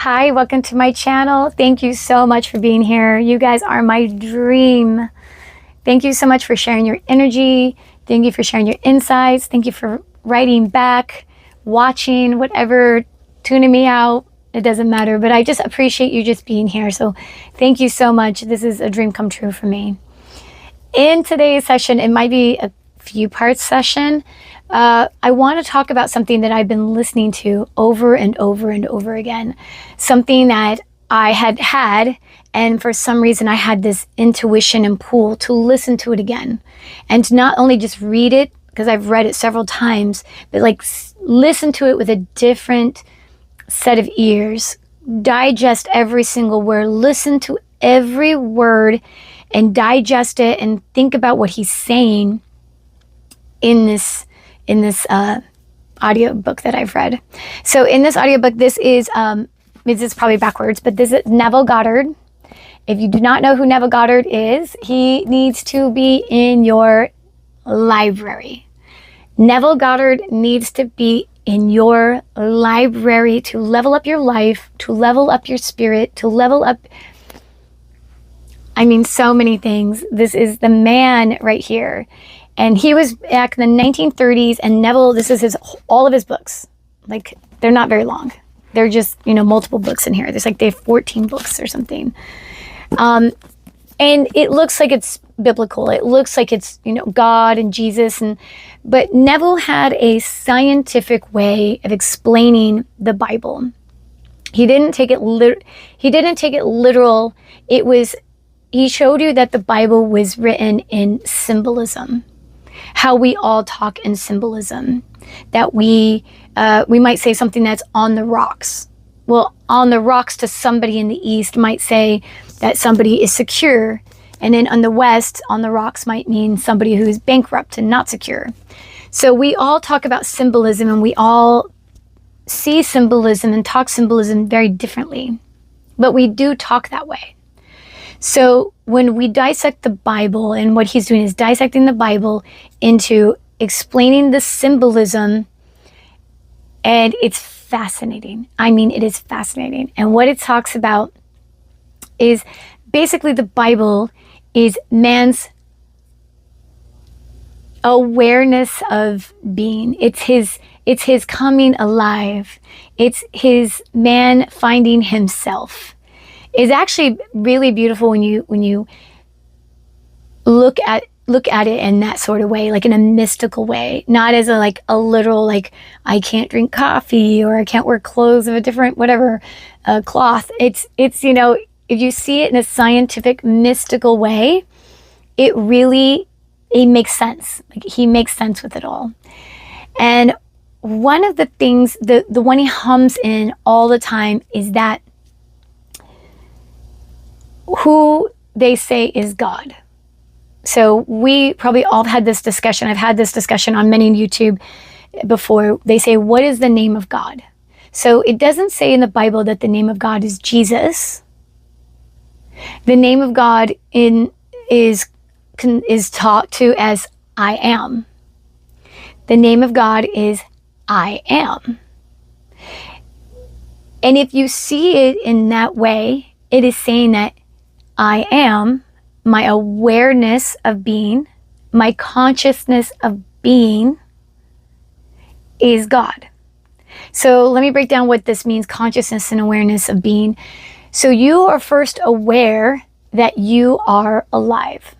Hi, welcome to my channel. Thank you so much for being here. You guys are my dream. Thank you so much for sharing your energy. Thank you for sharing your insights. Thank you for writing back, watching, whatever, tuning me out. It doesn't matter, but I just appreciate you just being here. So thank you so much. This is a dream come true for me. In today's session, it might be a few parts session. I want to talk about something that I've been listening to over and over and over again. Something that I had, and for some reason I had this intuition and pull to listen to it again. And to not only just read it, because I've read it several times, but like listen to it with a different set of ears. Digest every single word. Listen to every word and digest it and think about what he's saying in this audio book that I've read. So in this audiobook, this is probably backwards, but this is Neville Goddard. If you do not know who Neville Goddard is, he needs to be in your library. Neville Goddard needs to be in your library to level up your life, to level up your spirit, to level up, so many things. This is the man right here. And he was back in the 1930s, and Neville, this is all of his books. Like, they're not very long. They're just, multiple books in here. There's like, they have 14 books or something. And it looks like it's biblical. It looks like it's, God and Jesus. But Neville had a scientific way of explaining the Bible. He didn't take it literal. He showed you that the Bible was written in symbolism. How we all talk in symbolism, that we might say something that's on the rocks. Well, on the rocks to somebody in the East might say that somebody is secure. And then on the West, on the rocks might mean somebody who is bankrupt and not secure. So we all talk about symbolism, and we all see symbolism and talk symbolism very differently. But we do talk that way. So when we dissect the Bible, and what he's doing is dissecting the Bible into explaining the symbolism, and it's fascinating. It is fascinating. And what it talks about is basically the Bible is man's awareness of being. It's his coming alive. It's his man finding himself. It's actually really beautiful when you look at it in that sort of way, like in a mystical way, not as a literal, like, I can't drink coffee or I can't wear clothes of a different whatever cloth. It's if you see it in a scientific, mystical way, it makes sense. Like, he makes sense with it all. And one of the things, the one he hums in all the time is that who they say is God. So we probably all had this discussion. I've had this discussion on many YouTube before. They say, what is the name of God? So it doesn't say in the Bible that the name of God is Jesus. The name of God is taught to as I am. The name of God is I am. And if you see it in that way, it is saying that I am, my awareness of being, my consciousness of being is God. So let me break down what this means, consciousness and awareness of being. So you are first aware that you are alive.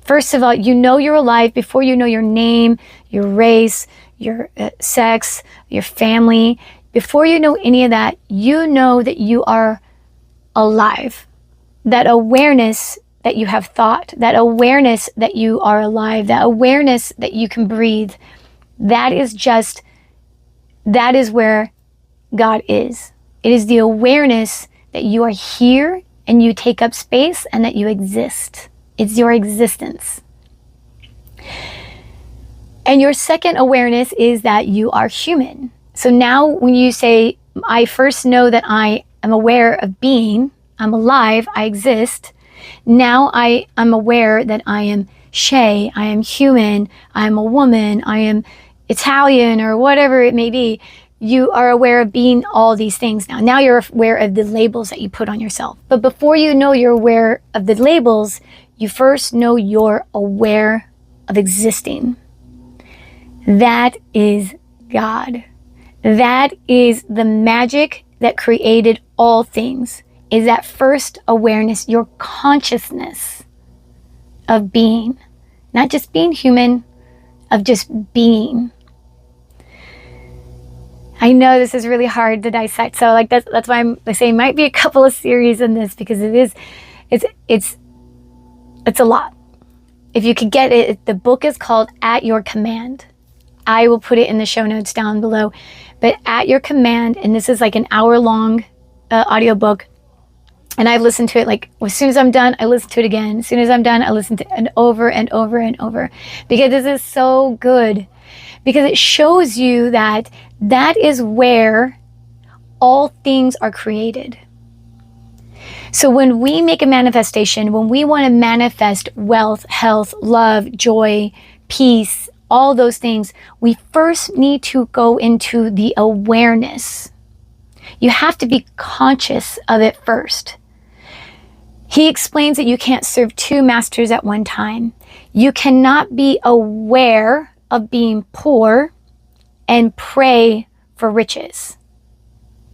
First of all, you know you're alive before you know your name, your race, your sex, your family. Before you know any of that, you know that you are alive. That awareness that you have thought, that awareness that you are alive, that awareness that you can breathe, that is where God is. It is the awareness that you are here and you take up space and that you exist. It's your existence. And your second awareness is that you are human. So now when you say, I first know that I am aware of being, I'm alive, I exist. Now I am aware that I am Shay, I am human, I am a woman, I am Italian, or whatever it may be. you are aware of being all these things now. Now you're aware of the labels that you put on yourself. But before you know you're aware of the labels, you first know you're aware of existing. That is God. That is the magic that created all things, is that first awareness, your consciousness of being. Not just being human, of just being. I know this is really hard to dissect, so like that's why I'm saying might be a couple of series in this, because it's a lot. If you could get it, the book is called At Your Command. I will put it in the show notes down below. But At Your Command, and this is like an hour-long audiobook. And I've listened to it, like, as soon as I'm done, I listen to it again. As soon as I'm done, I listen to it over and over and over. Because this is so good. Because it shows you that that is where all things are created. So when we make a manifestation, when we want to manifest wealth, health, love, joy, peace, all those things, we first need to go into the awareness. You have to be conscious of it first. He explains that you can't serve two masters at one time. You cannot be aware of being poor and pray for riches.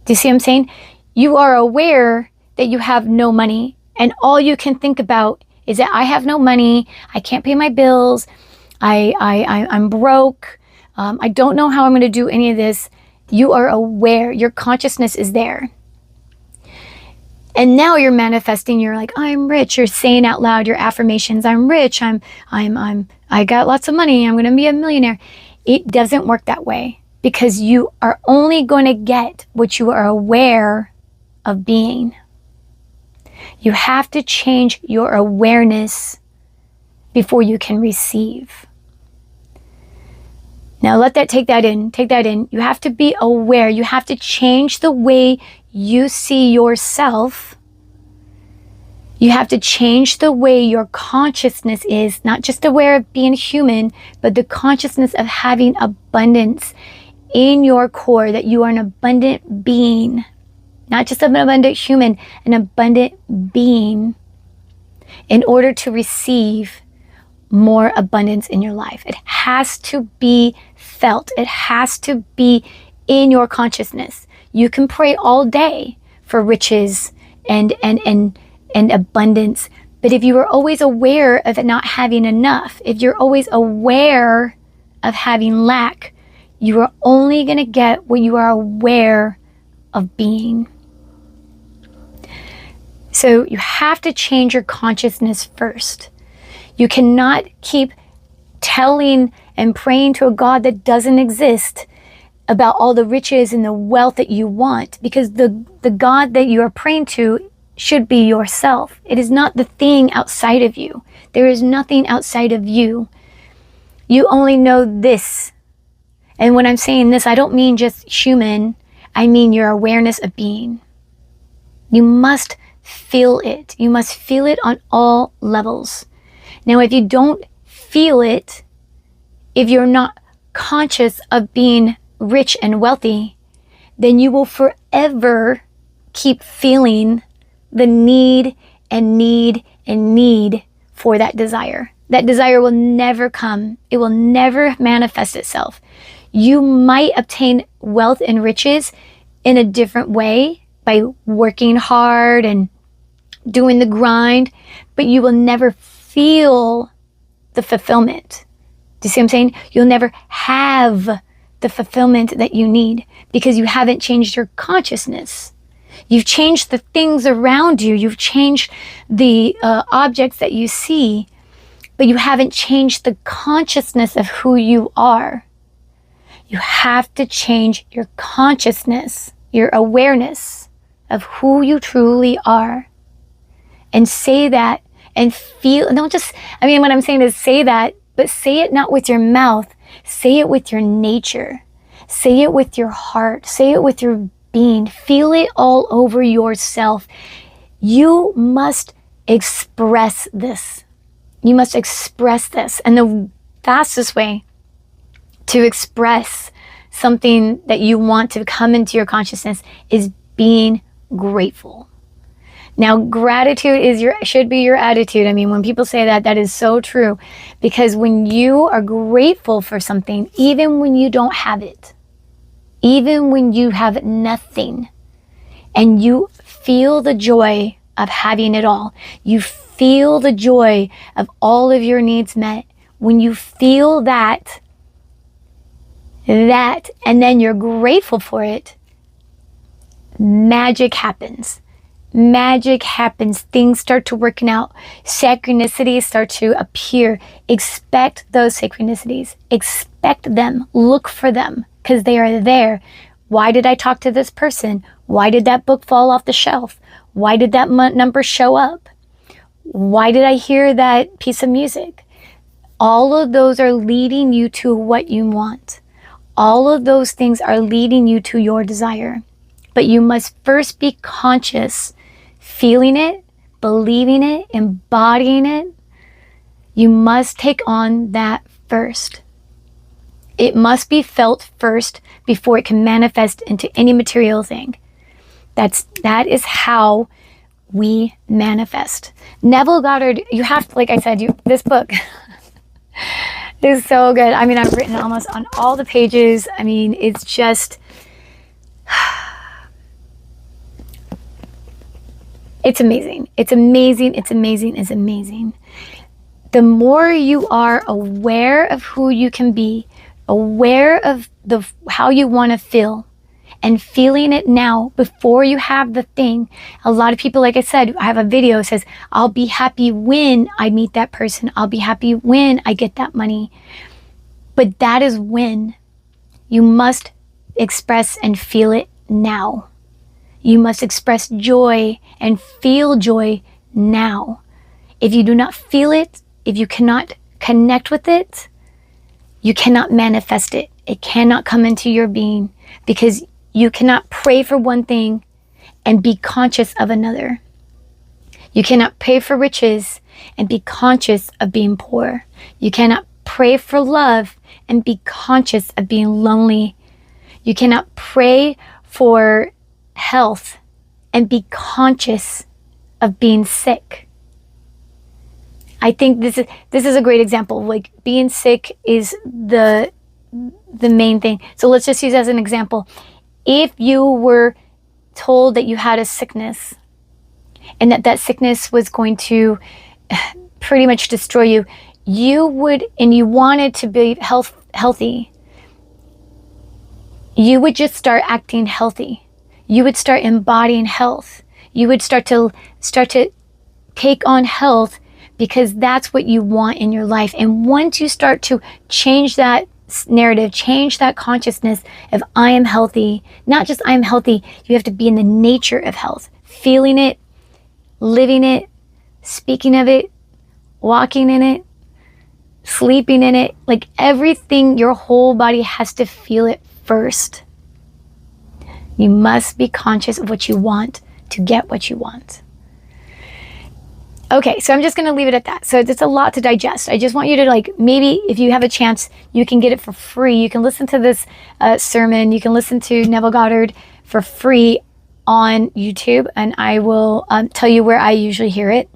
Do you see what I'm saying? You are aware that you have no money, and all you can think about is that I have no money, I can't pay my bills, I'm broke, I don't know how I'm going to do any of this. You are aware, your consciousness is there. And now you're manifesting, you're like, I'm rich, you're saying out loud your affirmations, I'm rich, I got lots of money, I'm going to be a millionaire. It doesn't work that way, because you are only going to get what you are aware of being. You have to change your awareness before you can receive. Now let that, take that in. You have to be aware. You have to change the way you see yourself. You have to change the way your consciousness is, not just aware of being human, but the consciousness of having abundance in your core, that you are an abundant being. Not just an abundant human, an abundant being, in order to receive more abundance in your life. It has to be felt. It has to be in your consciousness. You can pray all day for riches and abundance, but if you are always aware of it not having enough, if you're always aware of having lack, you are only going to get what you are aware of being. So you have to change your consciousness first. You cannot keep telling and praying to a God that doesn't exist about all the riches and the wealth that you want, because the God that you are praying to should be yourself. It is not the thing outside of you. There is nothing outside of you. You only know this. And when I'm saying this, I don't mean just human. I mean your awareness of being. You must feel it. You must feel it on all levels. Now, if you don't feel it, if you're not conscious of being rich and wealthy, then you will forever keep feeling the need and need and need for that desire. That desire will never come. It will never manifest itself. You might obtain wealth and riches in a different way by working hard and doing the grind, but you will never feel the fulfillment. Do you see what I'm saying? You'll never have the fulfillment that you need, because you haven't changed your consciousness. You've changed the things around you. You've changed the objects that you see, but you haven't changed the consciousness of who you are. You have to change your consciousness, your awareness of who you truly are. And say that and feel, and don't just, what I'm saying is say that, but say it not with your mouth. Say it with your nature. Say it with your heart. Say it with your being. Feel it all over yourself. You must express this. You must express this. And the fastest way to express something that you want to come into your consciousness is being grateful. Now, gratitude should be your attitude. I mean, when people say that, that is so true. Because when you are grateful for something, even when you don't have it, even when you have nothing, and you feel the joy of having it all, you feel the joy of all of your needs met, when you feel that, and then you're grateful for it, magic happens. Magic happens. Things start to work out. Synchronicities start to appear. Expect those synchronicities. Expect them. Look for them because they are there. Why did I talk to this person? Why did that book fall off the shelf? Why did that number show up? Why did I hear that piece of music? All of those are leading you to what you want. All of those things are leading you to your desire. But you must first be conscious, feeling it, believing it, embodying it. You must take on that first. It must be felt first before it can manifest into any material thing. That is how we manifest. Neville Goddard, you have to, like I said, this book is so good. I mean, I've written almost on all the pages. I mean, it's just, it's amazing. It's amazing. It's amazing. It's amazing. The more you are aware of who you can be, aware of how you want to feel, and feeling it now before you have the thing. A lot of people, like I said, I have a video that says, I'll be happy when I meet that person. I'll be happy when I get that money. But that is when. You must express and feel it now. You must express joy and feel joy now. If you do not feel it, if you cannot connect with it, you cannot manifest it. It cannot come into your being because you cannot pray for one thing and be conscious of another. You cannot pray for riches and be conscious of being poor. You cannot pray for love and be conscious of being lonely. You cannot pray for health and be conscious of being sick. I think this is a great example. Like, being sick is the main thing. So let's just use as an example. If you were told that you had a sickness and that sickness was going to pretty much destroy you, you wanted to be healthy, you would just start acting healthy. You would start embodying health. You would start to take on health because that's what you want in your life. And once you start to change that narrative, change that consciousness of I am healthy, not just I am healthy, you have to be in the nature of health, feeling it, living it, speaking of it, walking in it, sleeping in it. Like, everything, your whole body has to feel it first. You must be conscious of what you want to get what you want. Okay, so I'm just going to leave it at that. So it's a lot to digest. I just want you to, like, maybe if you have a chance, you can get it for free. You can listen to this sermon. You can listen to Neville Goddard for free on YouTube, and I will tell you where I usually hear it.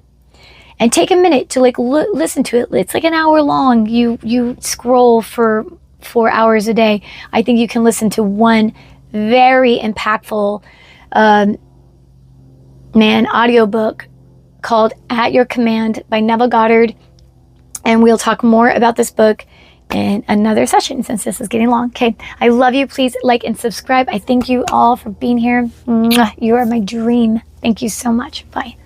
And take a minute to, like, listen to it. It's like an hour long. You scroll for 4 hours a day. I think you can listen to one very impactful audiobook called At Your Command by Neville Goddard. And we'll talk more about this book in another session since this is getting long. Okay, I love you. Please like and subscribe. I thank you all for being here. Mwah. You are my dream. Thank you so much. Bye.